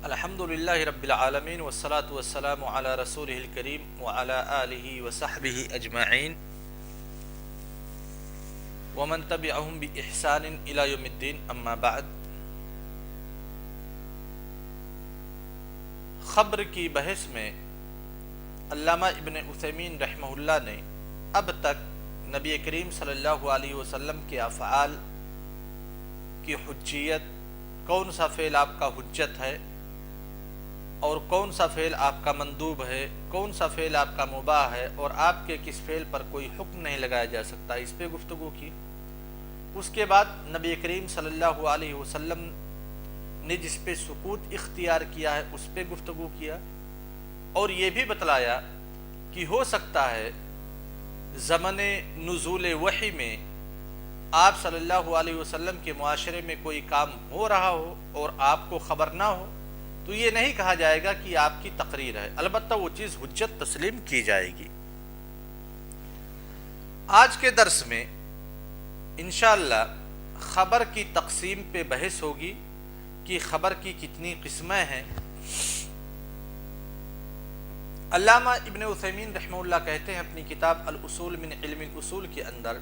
الحمدللہ رب العالمین والصلاة والسلام علی رسولہ الکریم وعلی آلہ وصحبہ اجمعین ومن تبعہم بإحسان الی یوم الدین اما بعد۔ خبر کی بحث میں علامہ ابن عثیمین رحمہ اللہ نے اب تک نبی کریم صلی اللہ علیہ وسلم کے افعال کی حجیت، کون سا فعل آپ کا حجت ہے اور کون سا فعل آپ کا مندوب ہے، کون سا فعل آپ کا مباح ہے اور آپ کے کس فعل پر کوئی حکم نہیں لگایا جا سکتا، اس پہ گفتگو کی۔ اس کے بعد نبی کریم صلی اللہ علیہ وسلم نے جس پہ سکوت اختیار کیا ہے اس پہ گفتگو کیا، اور یہ بھی بتلایا کہ ہو سکتا ہے زمن نزول وحی میں آپ صلی اللہ علیہ وسلم کے معاشرے میں کوئی کام ہو رہا ہو اور آپ کو خبر نہ ہو، تو یہ نہیں کہا جائے گا کہ آپ کی تقریر ہے، البتہ وہ چیز حجت تسلیم کی جائے گی۔ آج کے درس میں انشاءاللہ خبر کی تقسیم پہ بحث ہوگی کہ خبر کی کتنی قسمیں ہیں۔ علامہ ابن عثیمین رحمہ اللہ کہتے ہیں اپنی کتاب الاصول من علم الاصول کے اندر،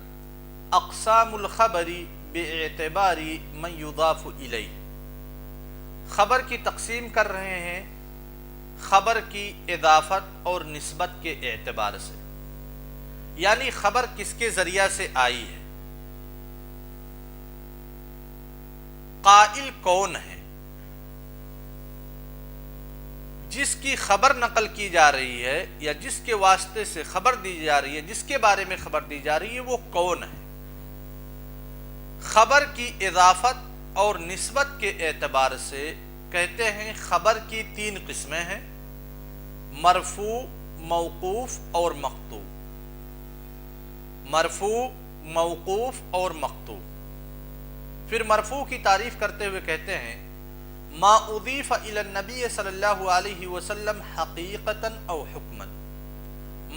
اقسام الخبر باعتبار من یضاف الیہ، خبر کی تقسیم کر رہے ہیں خبر کی اضافت اور نسبت کے اعتبار سے، یعنی خبر کس کے ذریعہ سے آئی ہے، قائل کون ہے، جس کی خبر نقل کی جا رہی ہے یا جس کے واسطے سے خبر دی جا رہی ہے، جس کے بارے میں خبر دی جا رہی ہے، وہ کون ہے۔ خبر کی اضافت اور نسبت کے اعتبار سے کہتے ہیں خبر کی تین قسمیں ہیں، مرفوع، موقوف اور مقطوع۔ مرفوع، موقوف اور مقطوع۔ پھر مرفوع کی تعریف کرتے ہوئے کہتے ہیں ما اضیف الی النبی صلی اللہ علیہ وسلم حقیقتا او حکما۔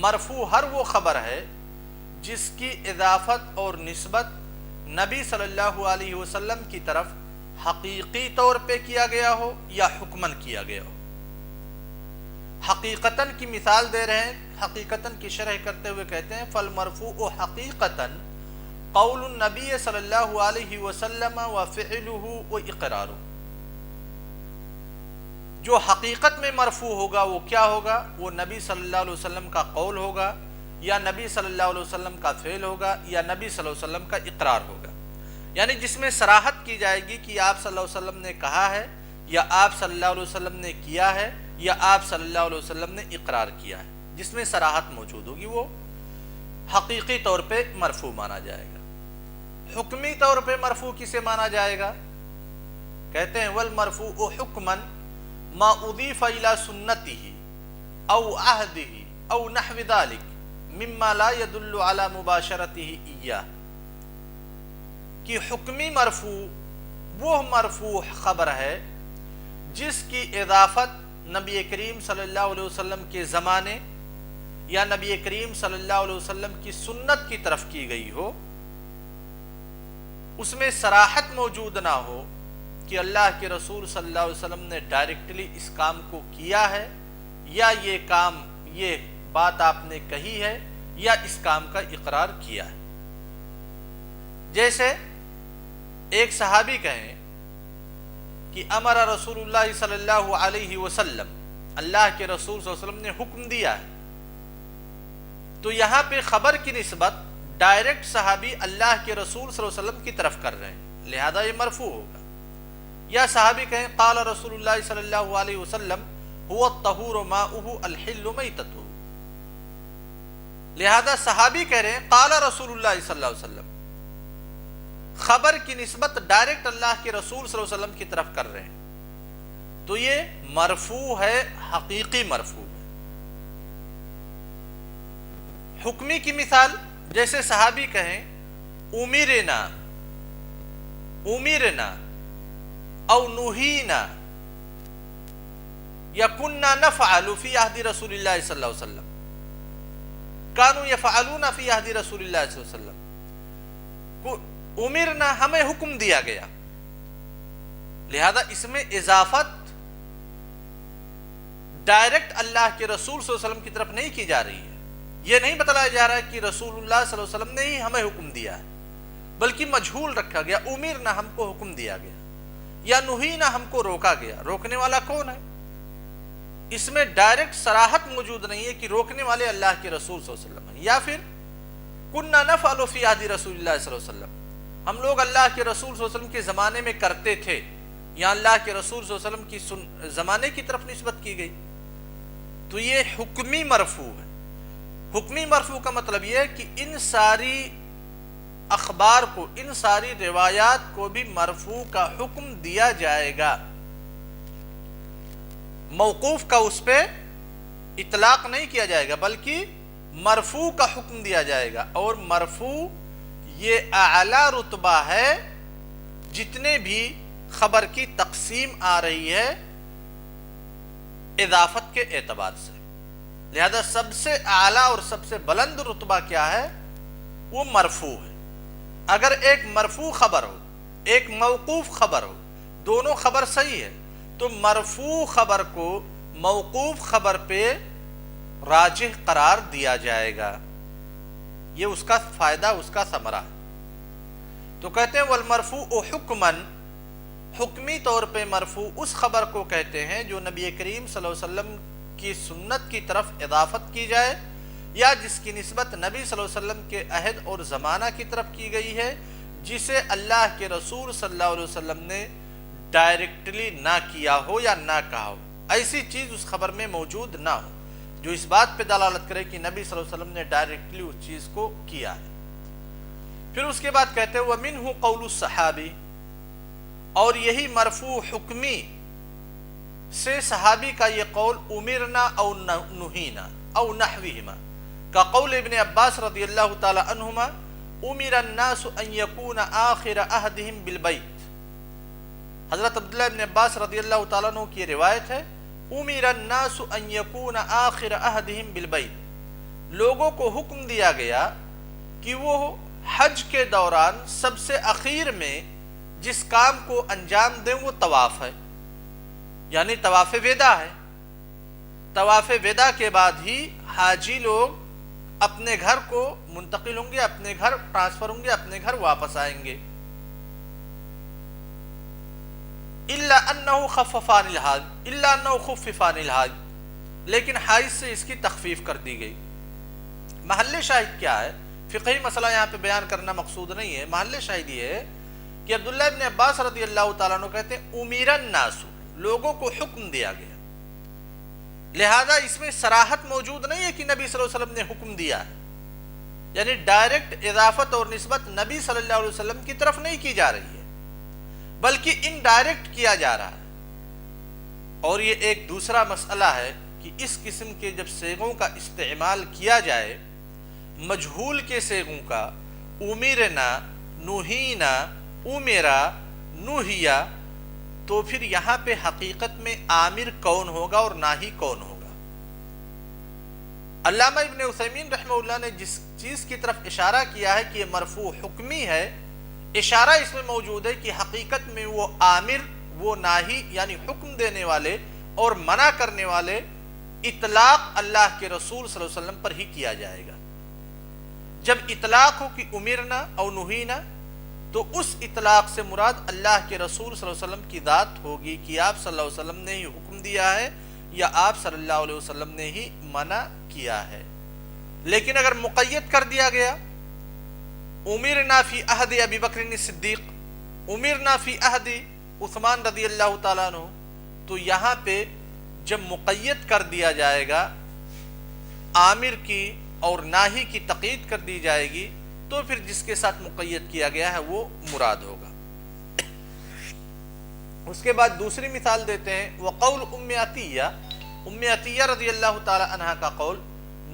مرفوع ہر وہ خبر ہے جس کی اضافت اور نسبت نبی صلی اللہ علیہ وسلم کی طرف حقیقی طور پہ کیا گیا ہو یا حکمن کیا گیا ہو۔ حقیقتاً کی مثال دے رہے ہیں، حقیقتاً کی شرح کرتے ہوئے کہتے ہیں فالمرفوع حقیقتاً قول النبی صلی اللہ علیہ وسلم وفعلہ واقرارہ۔ جو حقیقت میں مرفوع ہوگا وہ کیا ہوگا؟ وہ نبی صلی اللہ علیہ وسلم کا قول ہوگا یا نبی صلی اللہ علیہ وسلم کا فعل ہوگا یا نبی صلی اللہ علیہ وسلم کا اقرار ہوگا، یعنی جس میں صراحت کی جائے گی کہ آپ صلی اللہ علیہ وسلم نے کہا ہے یا آپ صلی اللہ علیہ وسلم نے کیا ہے یا آپ صلی اللہ علیہ وسلم نے اقرار کیا ہے، جس میں صراحت موجود ہوگی وہ حقیقی طور پہ مرفوع مانا جائے گا۔ حکمی طور پہ مرفوع کسے مانا جائے گا؟ کہتے ہیں والمرفوع حکما ما اضیف الی سنتہ او عہدہ او نحو ذلک مما لا يدل علی مباشرتہ ایاہ، کہ حکمی مرفوع وہ مرفوع خبر ہے جس کی اضافت نبی کریم صلی اللہ علیہ وسلم کے زمانے یا نبی کریم صلی اللہ علیہ وسلم کی سنت کی طرف کی گئی ہو، اس میں صراحت موجود نہ ہو کہ اللہ کے رسول صلی اللہ علیہ وسلم نے ڈائریکٹلی اس کام کو کیا ہے یا یہ کام، یہ بات آپ نے کہی ہے یا اس کام کا اقرار کیا ہے۔ جیسے ایک صحابی کہیں کہ امر رسول اللہ صلی اللہ علیہ وسلم، اللہ کے رسول صلی اللہ علیہ وسلم نے حکم دیا ہے، تو یہاں پہ خبر کی نسبت ڈائریکٹ صحابی اللہ کے رسول صلی اللہ علیہ وسلم کی طرف کر رہے ہیں، لہذا یہ مرفوع ہوگا۔ یا صحابی کہیں قال رسول اللہ صلی اللہ علیہ وسلم هو الطہور ماؤہ الحل میتتہ، لہذا صحابی کہہ رہے ہیں قال رسول اللہ صلی اللہ علیہ وسلم، خبر کی نسبت ڈائریکٹ اللہ کے رسول صلی اللہ علیہ وسلم کی طرف کر رہے ہیں، تو یہ مرفوع ہے، حقیقی مرفوع ہے۔ حکمی کی مثال جیسے صحابی کہیں امرنا امرنا او نہینا یا کننا نفعل فی عہد رسول اللہ صلی اللہ علیہ وسلم، کانوا یفعلون فی عہد رسول اللہ صلی اللہ علیہ وسلم، امرنا ہمیں حکم دیا گیا، لہذا اس میں اضافت ڈائریکٹ اللہ کے رسول صلی اللہ علیہ وسلم کی طرف نہیں کی جا رہی ہے. یہ نہیں بتلایا جا رہا ہے کہ رسول اللہ صلی اللہ علیہ وسلم نے ہی ہمیں حکم دیا ہے، بلکہ مجہول رکھا گیا. امرنا ہم کو حکم دیا گیا، یا نہینا ہم کو روکا گیا. روکنے والا کون ہے؟ اس میں ڈائریکٹ صراحت موجود نہیں ہے کہ روکنے والے اللہ کے رسول صلی اللہ علیہ وسلم ہیں. یا پھر کننا نفعل فی عہد رسول اللہ صلی اللہ علیہ وسلم، ہم لوگ اللہ کے رسول صلی اللہ علیہ وسلم کے زمانے میں کرتے تھے. یا اللہ کے رسول صلی اللہ علیہ وسلم کی زمانے کی طرف نسبت کی گئی. تو یہ حکمی مرفوع ہے. حکمی مرفوع کا مطلب یہ ہے کہ ان ساری اخبار کو، ان ساری روایات کو بھی مرفوع کا حکم دیا جائے گا. موقوف کا اس پہ اطلاق نہیں کیا جائے گا، بلکہ مرفوع کا حکم دیا جائے گا. اور مرفوع یہ اعلیٰ رتبہ ہے جتنے بھی خبر کی تقسیم آ رہی ہے اضافت کے اعتبار سے. لہذا سب سے اعلیٰ اور سب سے بلند رتبہ کیا ہے؟ وہ مرفوع ہے. اگر ایک مرفوع خبر ہو، ایک موقوف خبر ہو، دونوں خبر صحیح ہے، تو مرفوع خبر کو موقوف خبر پہ راجح قرار دیا جائے گا. یہ اس کا فائدہ، اس کا ثمرہ ہے. تو کہتے ہیں والمرفوع حکماً، حکمی طور پہ مرفوع اس خبر کو کہتے ہیں جو نبی کریم صلی اللہ علیہ وسلم کی سنت کی طرف اضافت کی جائے، یا جس کی نسبت نبی صلی اللہ علیہ وسلم کے عہد اور زمانہ کی طرف کی گئی ہے، جسے اللہ کے رسول صلی اللہ علیہ وسلم نے ڈائریکٹلی نہ کیا ہو یا نہ کہا ہو. ایسی چیز اس خبر میں موجود نہ ہو جو اس بات پہ دلالت کرے کہ نبی صلی اللہ علیہ وسلم نے ڈائریکٹلی اس چیز کو کیا ہے. پھر اس کے بعد کہتے ہیں وَمِنْهُ قَوْلُ الصَّحَابِ، اور یہی مرفوع حکمی سے صحابی کا یہ قول امرنا او نہینا او نحوہما، کا قول ابن عباس رضی اللہ تعالی عنہما امر الناس ان یکون آخر عہدہم بالبیت. حضرت عبداللہ ابن عباس رضی اللہ تعالیٰ عنہ کی روایت ہے امر الناس ان یکون آخر عہدہم بالبیت، لوگوں کو حکم دیا گیا کہ وہ حج کے دوران سب سے اخیر میں جس کام کو انجام دیں وہ طواف ہے، یعنی طواف وداع ہے. طواف وداع کے بعد ہی حاجی لوگ اپنے گھر کو منتقل ہوں گے، اپنے گھر ٹرانسفر ہوں گے، اپنے گھر واپس آئیں گے. الا انه خففان الحاج، الا انه خففان الحاج، لیکن حائض سے اس کی تخفیف کر دی گئی. محل شاہد کیا ہے؟ فقہی مسئلہ یہاں پہ بیان کرنا مقصود نہیں ہے. محل شاہد یہ ہے کہ عبداللہ ابن عباس رضی اللہ تعالیٰ عنہ کہتے ہیں امیر الناس، لوگوں کو حکم دیا گیا. لہذا اس میں صراحت موجود نہیں ہے کہ نبی صلی اللہ علیہ وسلم نے حکم دیا ہے، یعنی ڈائریکٹ اضافت اور نسبت نبی صلی اللہ علیہ وسلم کی طرف نہیں کی جا رہی ہے، بلکہ انڈائریکٹ کیا جا رہا ہے. اور یہ ایک دوسرا مسئلہ ہے کہ اس قسم کے جب صیغوں کا استعمال کیا جائے، مجہول کے صیغوں کا، امرنا، نہینا، امرا، نہیا، تو پھر یہاں پہ حقیقت میں آمر کون ہوگا اور ناہی کون ہوگا؟ علامہ ابن عثیمین رحمہ اللہ نے جس چیز کی طرف اشارہ کیا ہے کہ یہ مرفوع حکمی ہے، اشارہ اس میں موجود ہے کہ حقیقت میں وہ آمر، وہ ناہی، یعنی حکم دینے والے اور منع کرنے والے، اطلاق اللہ کے رسول صلی اللہ علیہ وسلم پر ہی کیا جائے گا. جب اطلاق ہو کہ امرنا او نہینا، تو اس اطلاق سے مراد اللہ کے رسول صلی اللہ علیہ وسلم کی ذات ہوگی کہ آپ صلی اللہ علیہ وسلم نے ہی حکم دیا ہے یا آپ صلی اللہ علیہ وسلم نے ہی منع کیا ہے. لیکن اگر مقید کر دیا گیا امرنا فی عہد ابی بکر الصدیق، امرنا فی عہد عثمان رضی اللہ تعالیٰ عنہ، تو یہاں پہ جب مقید کر دیا جائے گا، آمر کی اور ناہی کی تقید کر دی جائے گی، تو پھر جس کے ساتھ مقید کیا گیا ہے وہ مراد ہوگا. اس کے بعد دوسری مثال دیتے ہیں وقول ام عطیہ، ام عطیہ رضی اللہ تعالی عنہا کا قول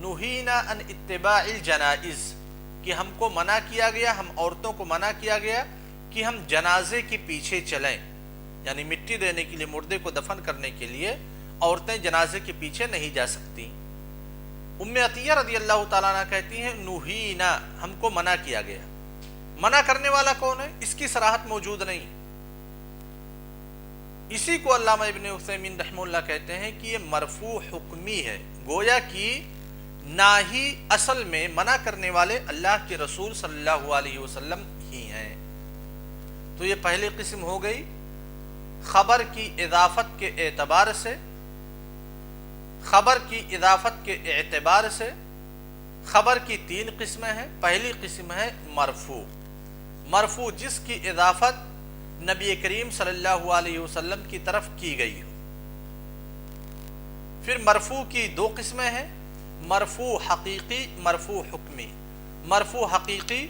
نہینا عن اتباع الجنائز، کہ ہم کو منع کیا گیا، ہم عورتوں کو منع کیا گیا کہ ہم جنازے کے پیچھے چلیں، یعنی مٹی دینے کے لیے، مردے کو دفن کرنے کے لیے عورتیں جنازے کے پیچھے نہیں جا سکتی. ام عطیہ رضی اللہ تعالیٰ عنہ کہتی ہیں نہینا، ہم کو منع کیا گیا. منع کرنے والا کون ہے؟ اس کی صراحت موجود نہیں. اسی کو علامہ ابن عثیمین رحمہ اللہ کہتے ہیں کہ یہ مرفوع حکمی ہے، گویا کہ نہ ہی اصل میں منع کرنے والے اللہ کے رسول صلی اللہ علیہ وسلم ہی ہیں۔ تو یہ پہلی قسم ہو گئی خبر کی اضافت کے اعتبار سے، خبر کی اضافت کے اعتبار سے خبر کی تین قسمیں ہیں۔ پہلی قسم ہے مرفوع، مرفوع جس کی اضافت نبی کریم صلی اللہ علیہ وسلم کی طرف کی گئی ہو۔ پھر مرفوع کی دو قسمیں ہیں، مرفوع حقیقی، مرفوع حکمی۔ مرفوع حقیقی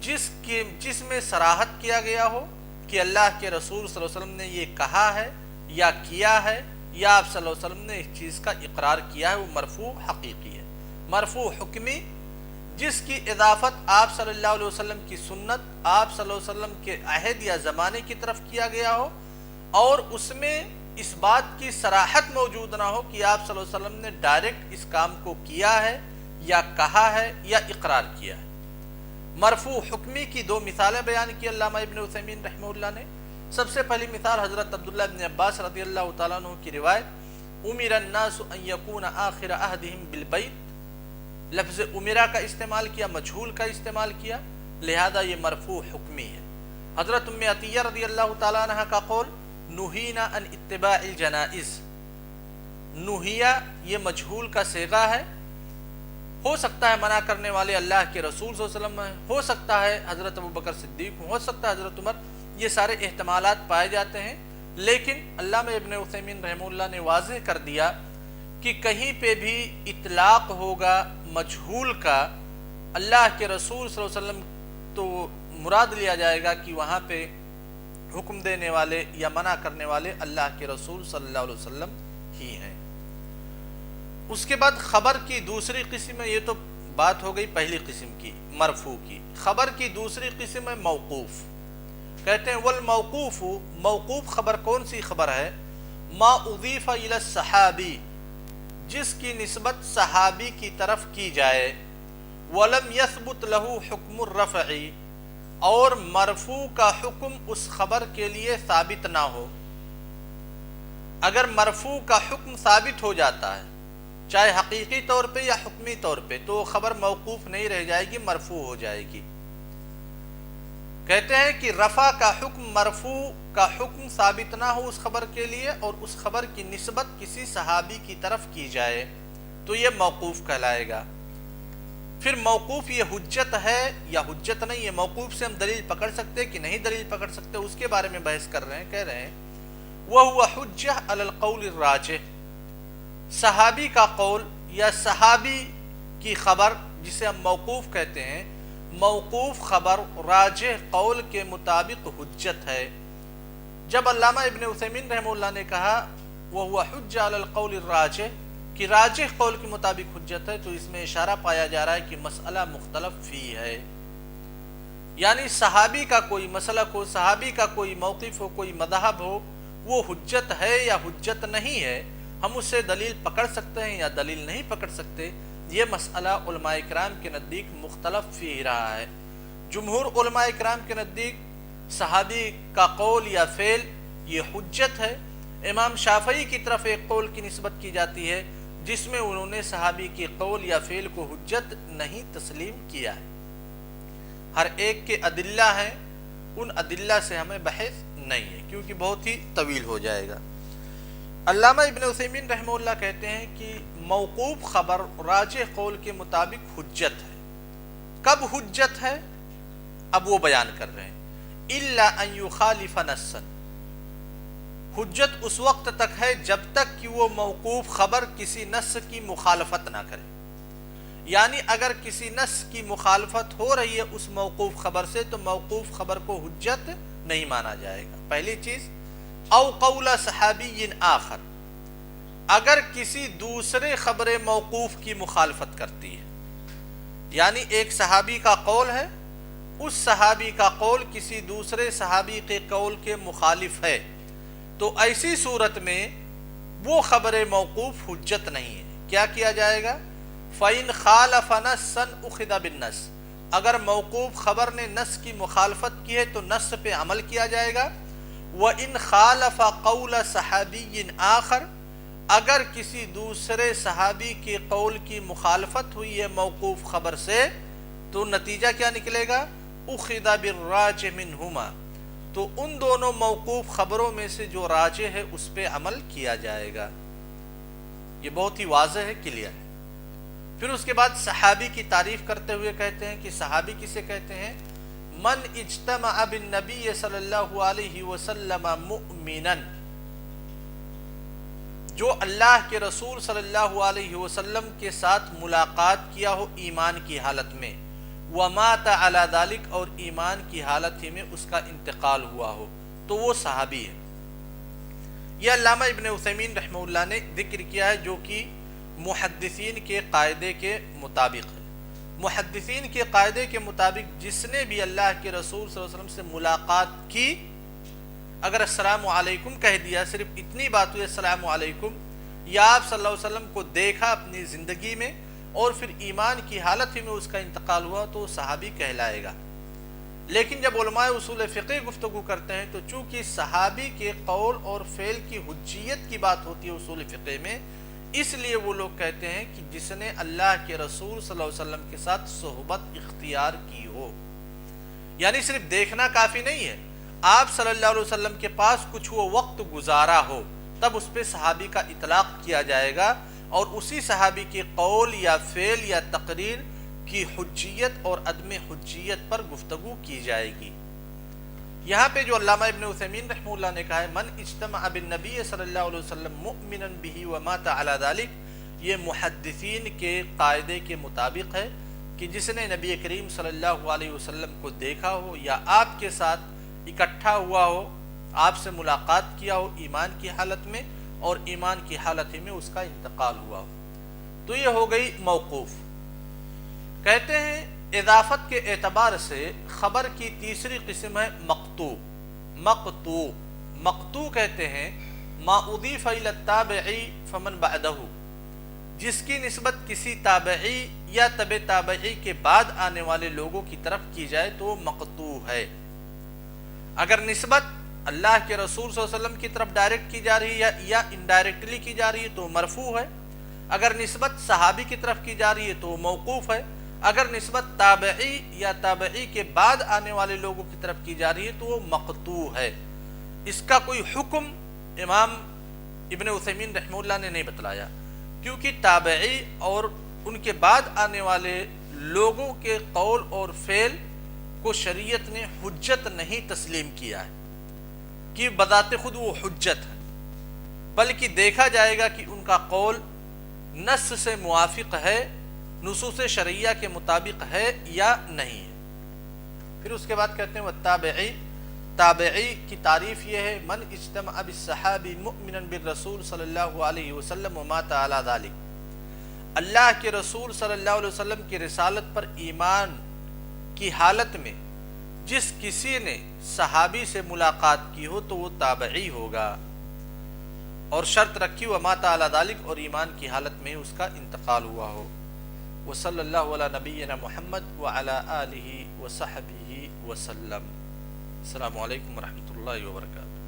جس میں صراحت کیا گیا ہو کہ اللہ کے رسول صلی اللہ علیہ وسلم نے یہ کہا ہے یا کیا ہے، یا آپ صلی اللہ علیہ وسلم نے اس چیز کا اقرار کیا ہے، وہ مرفوع حقیقی ہے۔ مرفوع حکمی جس کی اضافت آپ صلی اللہ علیہ وسلم کی سنت، آپ صلی اللہ علیہ وسلم کے عہد یا زمانے کی طرف کیا گیا ہو، اور اس میں اس بات کی صراحت موجود نہ ہو کہ آپ صلی اللہ علیہ وسلم نے ڈائریکٹ اس کام کو کیا ہے یا کہا ہے یا اقرار کیا ہے۔ مرفوع حکمی کی دو مثالیں بیان کی علامہ ابن عثیمین رحمہ اللہ نے۔ سب سے پہلی مثال حضرت عبداللہ بن عباس رضی اللہ تعالیٰ عنہ کی روایت، امر الناس ان یکون آخر عہدہم بالبیت، لفظ امرا کا استعمال کیا، مجہول کا استعمال کیا، لہذا یہ مرفوع حکمی ہے۔ حضرت ام عطیہ رضی اللہ تعالیٰ عنہ کا قول، نہینا عن اتباع الجنائز، نہیہ یہ مجہول کا صیغہ ہے، ہو سکتا ہے منع کرنے والے اللہ کے رسول صلی اللہ علیہ وسلم ہیں، ہو سکتا ہے حضرت ابو بکر صدیق ہو سکتا ہے حضرت عمر، یہ سارے احتمالات پائے جاتے ہیں، لیکن علامہ ابن عثیمین رحمہ اللہ نے واضح کر دیا کہ کہیں پہ بھی اطلاق ہوگا مجہول کا اللہ کے رسول صلی اللہ علیہ وسلم تو مراد لیا جائے گا کہ وہاں پہ حکم دینے والے یا منع کرنے والے اللہ کے رسول صلی اللہ علیہ وسلم ہی ہیں۔ اس کے بعد خبر کی دوسری قسم ہے، یہ تو بات ہو گئی پہلی قسم کی مرفوع کی۔ خبر کی دوسری قسم ہے موقوف، کہتے ہیں والموقوف، موقوف خبر کون سی خبر ہے؟ ما اضیف الی الصحابی، جس کی نسبت صحابی کی طرف کی جائے، ولم یثبت لہ حکم الرفع، اور مرفوع کا حکم اس خبر کے لیے ثابت نہ ہو۔ اگر مرفوع کا حکم ثابت ہو جاتا ہے چاہے حقیقی طور پہ یا حکمی طور پہ، تو خبر موقوف نہیں رہ جائے گی، مرفوع ہو جائے گی۔ کہتے ہیں کہ رفع کا حکم، مرفوع کا حکم ثابت نہ ہو اس خبر کے لیے، اور اس خبر کی نسبت کسی صحابی کی طرف کی جائے تو یہ موقوف کہلائے گا۔ پھر موقوف یہ حجت ہے یا حجت نہیں ہے، موقوف سے ہم دلیل پکڑ سکتے کہ نہیں دلیل پکڑ سکتے، اس کے بارے میں بحث کر رہے ہیں۔ کہہ رہے ہیں وَهُوَ حُجَّةٌ عَلَى الْقَوْلِ الرَّاجِحِ، صحابی کا قول یا صحابی کی خبر جسے ہم موقوف کہتے ہیں، موقوف خبر راجح قول کے مطابق حجت ہے۔ جب علامہ ابن عثیمین رحمہ اللہ نے کہا وَهُوَ حُجَّةٌ عَلَى الْقَوْلِ الرَّاجِحِ کہ راجح قول کے مطابق حجت ہے، تو اس میں اشارہ پایا جا رہا ہے کہ مسئلہ مختلف فی ہے، یعنی صحابی کا کوئی مسلک ہو، صحابی کا کوئی موقف ہو، کوئی مذہب ہو، وہ حجت ہے یا حجت نہیں ہے، ہم اس سے دلیل پکڑ سکتے ہیں یا دلیل نہیں پکڑ سکتے، یہ مسئلہ علماء کرام کے نزدیک مختلف فی رہا ہے۔ جمہور علماء کرام کے نزدیک صحابی کا قول یا فعل یہ حجت ہے۔ امام شافعی کی طرف ایک قول کی نسبت کی جاتی ہے جس میں انہوں نے صحابی کے قول یا فعل کو حجت نہیں تسلیم کیا ہے۔ ہر ایک کے ادلہ ہیں، ان ادلہ سے ہمیں بحث نہیں ہے کیونکہ بہت ہی طویل ہو جائے گا۔ علامہ ابن عثیمین رحمہ اللہ کہتے ہیں کہ موقوف خبر راجح قول کے مطابق حجت ہے۔ کب حجت ہے؟ اب وہ بیان کر رہے ہیں الا ان یخالف نصا، حجت اس وقت تک ہے جب تک کہ وہ موقوف خبر کسی نص کی مخالفت نہ کرے، یعنی اگر کسی نص کی مخالفت ہو رہی ہے اس موقوف خبر سے تو موقوف خبر کو حجت نہیں مانا جائے گا۔ پہلی چیز، او قول صحابی آخر، اگر کسی دوسرے خبر موقوف کی مخالفت کرتی ہے، یعنی ایک صحابی کا قول ہے، اس صحابی کا قول کسی دوسرے صحابی کے قول کے مخالف ہے، تو ایسی صورت میں وہ خبر موقوف حجت نہیں ہے۔ کیا کیا جائے گا؟ فَإِنْ خَالَفَ نَصًّا أُخِذَ بِالنَّصِّ، اگر موقوف خبر نے نص کی مخالفت کی ہے تو نص پہ عمل کیا جائے گا۔ وَإِنْ خَالَفَ قَوْلَ صَحَابِيٍّ آخر، اگر کسی دوسرے صحابی کے قول کی مخالفت ہوئی ہے موقوف خبر سے، تو نتیجہ کیا نکلے گا؟ اُخِذَ بِالرَّاجِحِ مِنْهُمَا، تو ان دونوں موقوف خبروں میں سے جو راجح ہے اس پہ عمل کیا جائے گا۔ یہ بہت ہی واضح ہے، کلیئر ہے۔ پھر اس کے بعد صحابی کی تعریف کرتے ہوئے کہتے ہیں کہ صحابی کسے کہتے ہیں؟ من اجتمع بالنبی صلی اللہ علیہ وسلم مؤمنا، جو اللہ کے رسول صلی اللہ علیہ وسلم کے ساتھ ملاقات کیا ہو ایمان کی حالت میں، ومات علی ذلک، اور ایمان کی حالت ہی میں اس کا انتقال ہوا ہو، تو وہ صحابی ہے۔ یہ علامہ ابن عثیمین رحمہ اللہ نے ذکر کیا ہے، جو کہ محدثین کے قاعدے کے مطابق ہے۔ محدثین کے قاعدے کے مطابق جس نے بھی اللہ کے رسول صلی اللہ علیہ وسلم سے ملاقات کی، اگر السلام علیکم کہہ دیا، صرف اتنی بات ہوئی السلام علیکم، یا آپ صلی اللہ علیہ وسلم کو دیکھا اپنی زندگی میں اور پھر ایمان کی حالت ہی میں اس کا انتقال ہوا، تو صحابی کہلائے گا۔ لیکن جب علماء اصول فقہ گفتگو کرتے ہیں تو چونکہ صحابی کے قول اور فعل کی حجیت کی بات ہوتی ہے اصول فقہ میں، اس لیے وہ لوگ کہتے ہیں کہ جس نے اللہ کے رسول صلی اللہ علیہ وسلم کے ساتھ صحبت اختیار کی ہو، یعنی صرف دیکھنا کافی نہیں ہے، آپ صلی اللہ علیہ وسلم کے پاس کچھ وہ وقت گزارا ہو، تب اس پہ صحابی کا اطلاق کیا جائے گا، اور اسی صحابی کے قول یا فعل یا تقریر کی حجیت اور عدم حجیت پر گفتگو کی جائے گی۔ یہاں پہ جو علامہ ابن عثیمین رحمہ اللہ نے کہا ہے من اجتمع بالنبی صلی اللہ علیہ وسلم مؤمنا به ومات علی ذلک، یہ محدثین کے قاعدے کے مطابق ہے کہ جس نے نبی کریم صلی اللہ علیہ وسلم کو دیکھا ہو یا آپ کے ساتھ اکٹھا ہوا ہو، آپ سے ملاقات کیا ہو ایمان کی حالت میں، اور ایمان کی حالت ہی میں اس کا انتقال ہوا ہو، تو یہ ہو گئی موقوف۔ کہتے ہیں اضافت کے اعتبار سے خبر کی تیسری قسم ہے مقطوع۔ مقطوع کہتے ہیں ما اضیف الی التابعی فمن بعدہ، جس کی نسبت کسی تابعی یا تبع تابعی کے بعد آنے والے لوگوں کی طرف کی جائے تو وہ مقطوع ہے۔ اگر نسبت اللہ کے رسول صلی اللہ علیہ وسلم کی طرف ڈائریکٹ کی جا رہی ہے یا انڈائریکٹلی کی جا رہی ہے تو مرفوع ہے، اگر نسبت صحابی کی طرف کی جا رہی ہے تو موقوف ہے، اگر نسبت تابعی یا تابعی کے بعد آنے والے لوگوں کی طرف کی جا رہی ہے تو وہ مقطوع ہے۔ اس کا کوئی حکم امام ابن عثیمین رحمہ اللہ نے نہیں بتلایا، کیونکہ تابعی اور ان کے بعد آنے والے لوگوں کے قول اور فعل کو شریعت نے حجت نہیں تسلیم کیا ہے کہ بذات خود وہ حجت ہے، بلکہ دیکھا جائے گا کہ ان کا قول نص سے موافق ہے، نصوص شرعیہ کے مطابق ہے یا نہیں ہے۔ پھر اس کے بعد کہتے ہیں والتابعی، تابعی کی تعریف یہ ہے من اجتمع بالصحابی مؤمنا بالرسول صلی اللہ علیہ وسلم ومات علی ذلک، اللہ کے رسول صلی اللہ علیہ وسلم کی رسالت پر ایمان کی حالت میں جس کسی نے صحابی سے ملاقات کی ہو تو وہ تابعی ہوگا، اور شرط رکھی ومات علی ذلک، اور ایمان کی حالت میں اس کا انتقال ہوا ہو۔ وصلی اللہ علی نبینا محمد وعلی آلہ وصحبہ وسلم۔ السلام علیکم ورحمۃ اللہ وبرکاتہ۔